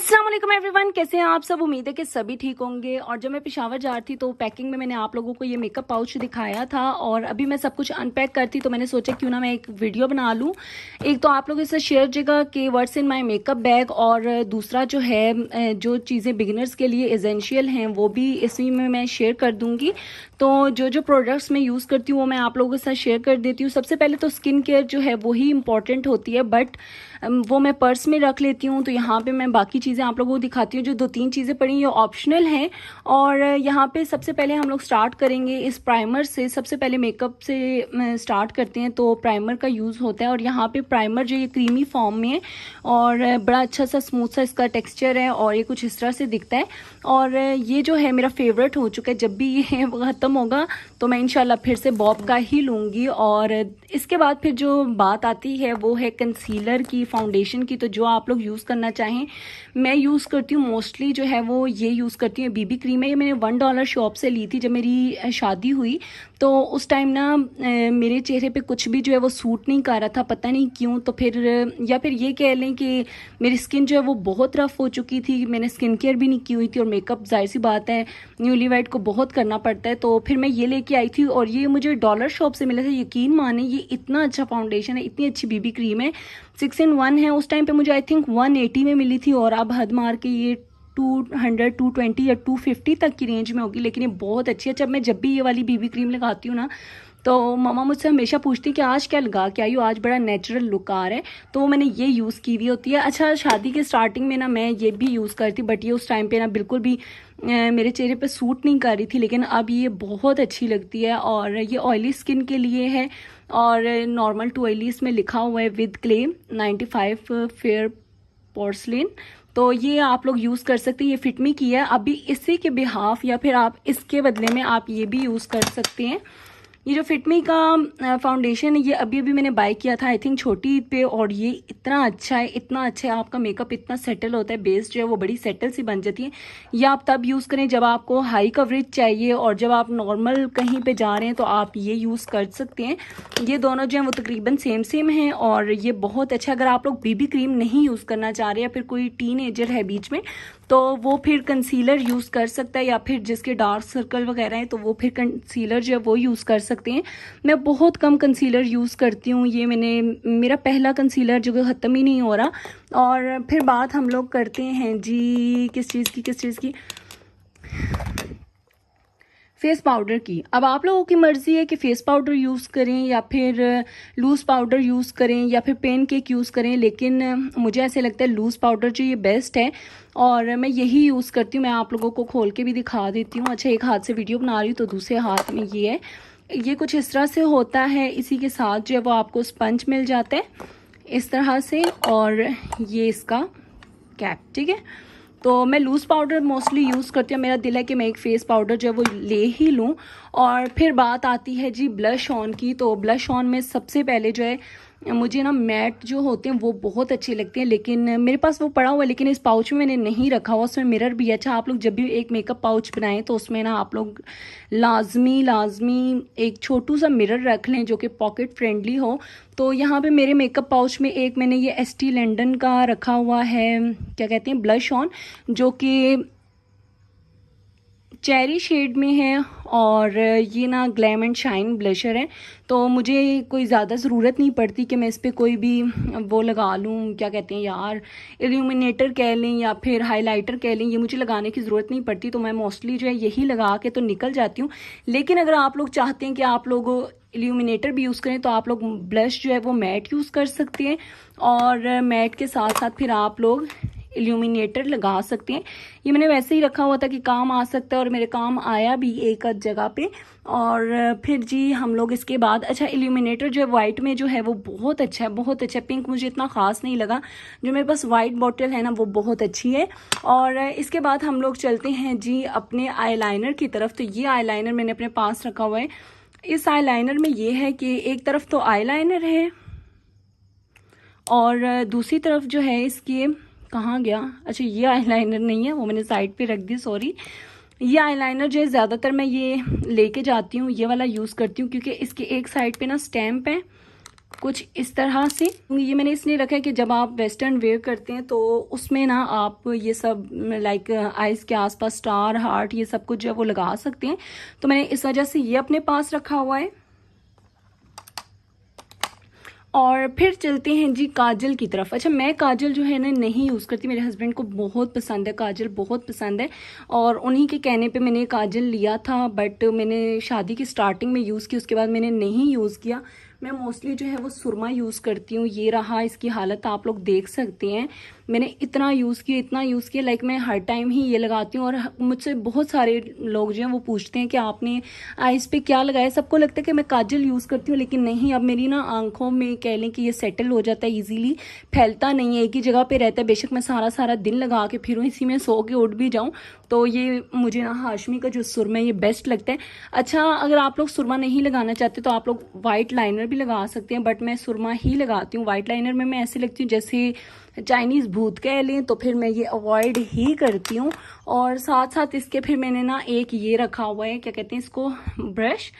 अस्सलाम वालेकुम एवरीवन, कैसे हैं आप सब। उम्मीद है कि सभी ठीक होंगे। और जब मैं पेशावर जा रही थी तो पैकिंग में मैंने आप लोगों को ये मेकअप पाउच दिखाया था और अभी मैं सब कुछ अनपैक करती तो मैंने सोचा क्यों ना मैं एक वीडियो बना लूँ। एक तो आप लोगों से शेयर जगह कि what's in my makeup bag, और दूसरा जो है जो चीज़ें बिगिनर्स के लिए एसेंशियल हैं वो भी इसी में मैं शेयर कर दूँगी। तो जो प्रोडक्ट्स मैं यूज़ करती हूँ वो मैं आप लोगों के साथ शेयर कर देती हूँ। सबसे पहले तो स्किन केयर जो है वही इंपॉर्टेंट होती है, बट वो मैं पर्स में रख लेती हूँ। तो यहाँ पे मैं बाकी चीज़ें आप लोगों को दिखाती हूँ। जो 2-3 चीज़ें पड़ी ये ऑप्शनल हैं। और यहाँ पे सबसे पहले हम लोग स्टार्ट करेंगे इस प्राइमर से। सबसे पहले मेकअप से स्टार्ट करते हैं तो प्राइमर का यूज़ होता है। और यहाँ पे प्राइमर जो ये क्रीमी फॉर्म में है और बड़ा अच्छा सा स्मूथ सा इसका टेक्स्चर है और ये कुछ इस तरह से दिखता है। और ये जो है मेरा फेवरेट हो चुका है। जब भी ये ख़त्म होगा तो मैं इंशाल्लाह फिर से बॉब का ही लूँगी। और इसके बाद फिर जो बात आती है वो है कंसीलर की, फाउंडेशन की। तो जो आप लोग यूज़ करना चाहें, मैं यूज़ करती हूँ मोस्टली जो है वो ये यूज़ करती हूँ। बीबी क्रीम है, ये मैंने $1 शॉप से ली थी जब मेरी शादी हुई। तो उस टाइम ना मेरे चेहरे पे कुछ भी जो है वो सूट नहीं कर रहा था, पता नहीं क्यों। तो फिर या फिर ये कह लें कि मेरी स्किन जो है वो बहुत रफ़ हो चुकी थी, मैंने स्किन केयर भी नहीं की हुई थी और मेकअप जाहिर सी बात है न्यूली वाइट को बहुत करना पड़ता है। तो फिर मैं ये लेके आई थी और ये मुझे डॉलर शॉप से मिला था। यकीन माने ये इतना अच्छा फाउंडेशन है, इतनी अच्छी बीबी क्रीम है, 6 in 1 है। उस टाइम पे मुझे आई थिंक 180 में मिली थी और अब हद मार के ये 200, 220 या 250 तक की रेंज में होगी। लेकिन ये बहुत अच्छी है। जब भी ये वाली बीबी क्रीम लगाती हूँ ना तो मम्मा मुझसे हमेशा पूछती कि आज क्या लगा के आई हो, आज बड़ा नेचुरल लुक आ रहा है। तो मैंने ये यूज़ की हुई होती है। अच्छा, शादी के स्टार्टिंग में ना मैं ये भी यूज़ करती, बट ये उस टाइम पे ना बिल्कुल भी मेरे चेहरे पे सूट नहीं कर रही थी। लेकिन अब ये बहुत अच्छी लगती है और ये ऑयली स्किन के लिए है। और नॉर्मल टू ऑयली इसमें लिखा हुआ है विद क्ले 95 फेयर पोर्सलिन। तो ये आप लोग यूज़ कर सकते हैं। ये फिटमी की है। अभी इसी के बिहाफ या फिर आप इसके बदले में आप ये भी यूज़ कर सकते हैं। ये जो फिटमी का फाउंडेशन है ये अभी अभी मैंने बाय किया था आई थिंक छोटी ईद पे, और ये इतना अच्छा है, इतना अच्छा है। आपका मेकअप इतना सेटल होता है, बेस जो है वो बड़ी सेटल सी बन जाती है। ये आप तब यूज़ करें जब आपको हाई कवरेज चाहिए, और जब आप नॉर्मल कहीं पे जा रहे हैं तो आप ये यूज़ कर सकते हैं। ये दोनों जो हैं वो तकरीबन सेम हैं और ये बहुत अच्छा। अगर आप लोग बीबी क्रीम नहीं यूज़ करना चाह रहे या फिर कोई टीनेजर है बीच में तो वो फिर कंसीलर यूज़ कर सकता है, या फिर जिसके डार्क सर्कल वगैरह हैं तो वो फिर कंसीलर जो है वो यूज़ कर सकते हैं। मैं बहुत कम कंसीलर यूज़ करती हूँ। ये मेरा पहला कंसीलर जो कि ख़त्म ही नहीं हो रहा। और फिर बात हम लोग करते हैं जी किस चीज़ की फेस पाउडर की। अब आप लोगों की मर्ज़ी है कि फेस पाउडर यूज़ करें या फिर लूज़ पाउडर यूज़ करें या फिर पेन केक यूज़ करें। लेकिन मुझे ऐसे लगता है लूज़ पाउडर जो ये बेस्ट है और मैं यही यूज़ करती हूँ। मैं आप लोगों को खोल के भी दिखा देती हूँ। अच्छा, एक हाथ से वीडियो बना रही हूँ तो दूसरे हाथ में ये है। ये कुछ इस तरह से होता है। इसी के साथ जो है वो आपको स्पंज मिल जाता है इस तरह से, और ये इसका कैप, ठीक है। तो मैं लूज़ पाउडर मोस्टली यूज़ करती हूँ। मेरा दिल है कि मैं एक फ़ेस पाउडर जो है वो ले ही लूँ। और फिर बात आती है जी ब्लश ऑन की। तो ब्लश ऑन में सबसे पहले जो है मुझे ना मैट जो होते हैं वो बहुत अच्छे लगते हैं, लेकिन मेरे पास वो पड़ा हुआ है लेकिन इस पाउच में मैंने नहीं रखा हुआ। उसमें मिरर भी। अच्छा, आप लोग जब भी एक मेकअप पाउच बनाएं तो उसमें ना आप लोग लाजमी एक छोटू सा मिरर रख लें जो कि पॉकेट फ्रेंडली हो। तो यहाँ पे मेरे मेकअप पाउच में एक मैंने ये एस्टी लैंडन का रखा हुआ है, क्या कहते हैं, ब्लश ऑन, जो कि चेरी शेड में है। और ये ना ग्लैम एंड शाइन ब्लशर है। तो मुझे कोई ज़्यादा ज़रूरत नहीं पड़ती कि मैं इस पर कोई भी वो लगा लूँ, क्या कहते हैं यार, इल्यूमिनेटर कह लें या फिर हाइलाइटर कह लें, ये मुझे लगाने की ज़रूरत नहीं पड़ती। तो मैं मोस्टली जो है यही लगा के तो निकल जाती हूँ। लेकिन अगर आप लोग चाहते हैं कि आप लोग इल्यूमिनेटर भी यूज़ करें तो आप लोग ब्लश जो है वो मैट यूज़ कर सकते हैं, और मैट के साथ साथ फिर आप लोग इल्यूमिनेटर लगा सकते हैं। ये मैंने वैसे ही रखा हुआ था कि काम आ सकता है और मेरे काम आया भी एक आध जगह पे। और फिर जी हम लोग इसके बाद, अच्छा, इल्यूमिनेटर जो है वाइट में जो है वो बहुत अच्छा है, बहुत अच्छा। पिंक मुझे इतना ख़ास नहीं लगा। जो मेरे पास वाइट बॉटल है ना वो बहुत अच्छी है। और इसके बाद हम लोग चलते हैं जी अपने आईलाइनर की तरफ। तो ये आईलाइनर मैंने अपने पास रखा हुआ है। इस आईलाइनर में ये है कि एक तरफ तो आईलाइनर है और दूसरी तरफ जो है इसके, कहाँ गया, अच्छा ये आईलाइनर नहीं है, वो मैंने साइड पे रख दी, सॉरी। ये आईलाइनर जो है ज़्यादातर मैं ये लेके जाती हूँ, ये वाला यूज़ करती हूँ क्योंकि इसके एक साइड पे ना स्टैम्प है कुछ इस तरह से। ये मैंने इसलिए रखा है कि जब आप वेस्टर्न वेयर करते हैं तो उसमें ना आप ये सब लाइक आइज़ के आसपास स्टार, हार्ट, ये सब कुछ जो है वो लगा सकते हैं। तो मैंने इस वजह से ये अपने पास रखा हुआ है। और फिर चलते हैं जी काजल की तरफ। अच्छा, मैं काजल जो है ना नहीं यूज़ करती, मेरे हस्बैंड को बहुत पसंद है, काजल बहुत पसंद है और उन्हीं के कहने पे मैंने काजल लिया था। बट मैंने शादी की स्टार्टिंग में यूज़ की, उसके बाद मैंने नहीं यूज़ किया। मैं मोस्टली जो है वो सुरमा यूज़ करती हूँ। ये रहा, इसकी हालत आप लोग देख सकते हैं। मैंने इतना यूज़ किया लाइक मैं हर टाइम ही ये लगाती हूँ। और मुझसे बहुत सारे लोग जो हैं वो पूछते हैं कि आपने आइज़ पे क्या लगाया। सबको लगता है कि मैं काजल यूज़ करती हूँ, लेकिन नहीं, अब मेरी ना आंखों में कह लें कि ये सेटल हो जाता है ईजीली, फैलता नहीं है, एक ही जगह पे रहता है। बेशक मैं सारा सारा दिन लगा के फिरूँ, इसी में सो के उठ भी जाऊँ, तो ये मुझे ना हाशमी का जो सुरमा है ये बेस्ट लगता है। अच्छा, अगर आप लोग सुरमा नहीं लगाना चाहते तो आप लोग वाइट लाइनर भी लगा सकते हैं, बट मैं सुरमा ही लगाती हूँ। वाइट लाइनर में मैं ऐसे लगती हूँ जैसे चाइनीज़ भूत कह लें, तो फिर मैं ये अवॉइड ही करती हूँ। और साथ साथ इसके फिर मैंने ना एक ये रखा हुआ है, क्या कहते हैं इसको, ब्रश।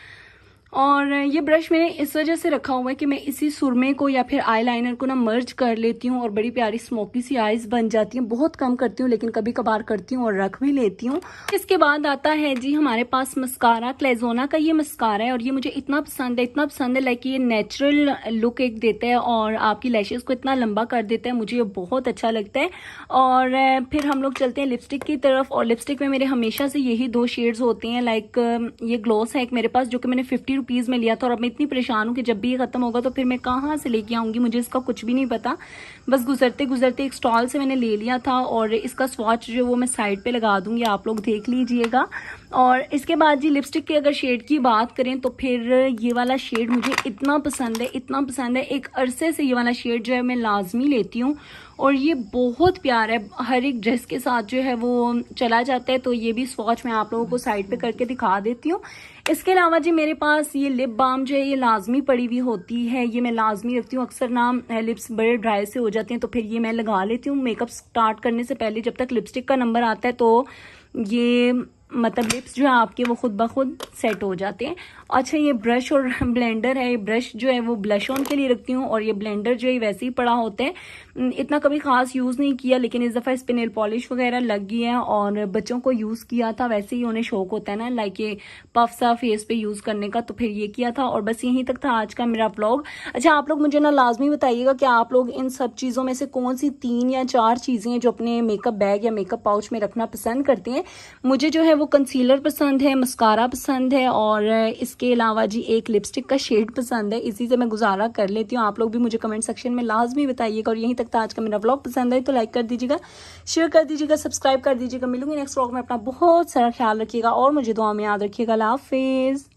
और ये ब्रश मैंने इस वजह से रखा हुआ है कि मैं इसी सुरमे को या फिर आई लाइनर को ना मर्ज कर लेती हूँ और बड़ी प्यारी स्मोकी सी आईज बन जाती हैं। बहुत कम करती हूँ, लेकिन कभी कभार करती हूँ और रख भी लेती हूँ। इसके बाद आता है जी हमारे पास मस्कारा। क्लेजोना का ये मस्कारा है और ये मुझे इतना पसंद है, लाइक ये नेचुरल लुक एक देता है और आपकी लैशेज को इतना लंबा कर देता है, मुझे ये बहुत अच्छा लगता है। और फिर हम लोग चलते हैं लिपस्टिक की तरफ। और लिपस्टिक में मेरे हमेशा से यही 2 शेड्स होते हैं। लाइक ये ग्लॉस है एक मेरे पास, जो कि मैंने 50 रुपीज़ में लिया था और अब मैं इतनी परेशान हूँ कि जब भी ये खत्म होगा तो फिर मैं कहाँ से लेके आऊँगी, मुझे इसका कुछ भी नहीं पता। बस गुजरते गुजरते एक स्टॉल से मैंने ले लिया था और इसका स्वॉच जो वो मैं साइड पे लगा दूँगी, आप लोग देख लीजिएगा। और इसके बाद जी लिपस्टिक की अगर शेड की बात करें तो फिर ये वाला शेड मुझे इतना पसंद है, एक अरसे से ये वाला शेड जो है मैं लाजमी लेती हूँ और ये बहुत प्यारा है, हर एक ड्रेस के साथ जो है वो चला जाता है। तो ये भी स्वॉच मैं आप लोगों को साइड पे करके दिखा देती हूँ। इसके अलावा जी मेरे पास ये लिप बाम जो है ये लाजमी पड़ी हुई होती है, ये मैं लाजमी रखती हूँ। अक्सर ना लिप्स बड़े ड्राई से हो जाते हैं तो फिर ये मैं लगा लेती हूँ मेकअप स्टार्ट करने से पहले। जब तक लिपस्टिक का नंबर आता है तो ये मतलब लिप्स जो है आपके वो खुद ब खुद सेट हो जाते हैं। अच्छा, ये ब्रश और ब्लेंडर है। ये ब्रश जो है वो ब्लश ऑन के लिए रखती हूँ और ये ब्लेंडर जो है वैसे ही पड़ा होता है, इतना कभी खास यूज़ नहीं किया, लेकिन इस दफ़ा इस पे नेल पॉलिश वगैरह लग गई है और बच्चों को यूज़ किया था। वैसे ही उन्हें शौक होता है ना लाइक ये पफ सा फेस पे यूज़ करने का, तो फिर ये किया था। और बस यहीं तक था आज का मेरा व्लॉग। अच्छा, आप लोग मुझे ना लाजमी बताइएगा कि आप लोग इन सब चीज़ों में से कौन सी 3 या 4 चीज़ें हैं जो अपने मेकअप बैग या मेकअप पाउच में रखना पसंद करते हैं। मुझे जो है वो कंसीलर पसंद है, मस्कारा पसंद है और इसके अलावा जी एक लिपस्टिक का शेड पसंद है। इसी से मैं गुजारा कर लेती हूँ। आप लोग भी मुझे कमेंट सेक्शन में लाजमी बताइएगा। और यहीं तक था आज का मेरा व्लॉग। पसंद आए तो लाइक कर दीजिएगा, शेयर कर दीजिएगा, सब्सक्राइब कर दीजिएगा। मिलूंगी नेक्स्ट व्लॉग में। अपना बहुत सारा ख्याल रखिएगा और मुझे दुआ में याद रखिएगा। अल्लाह हाफिज़।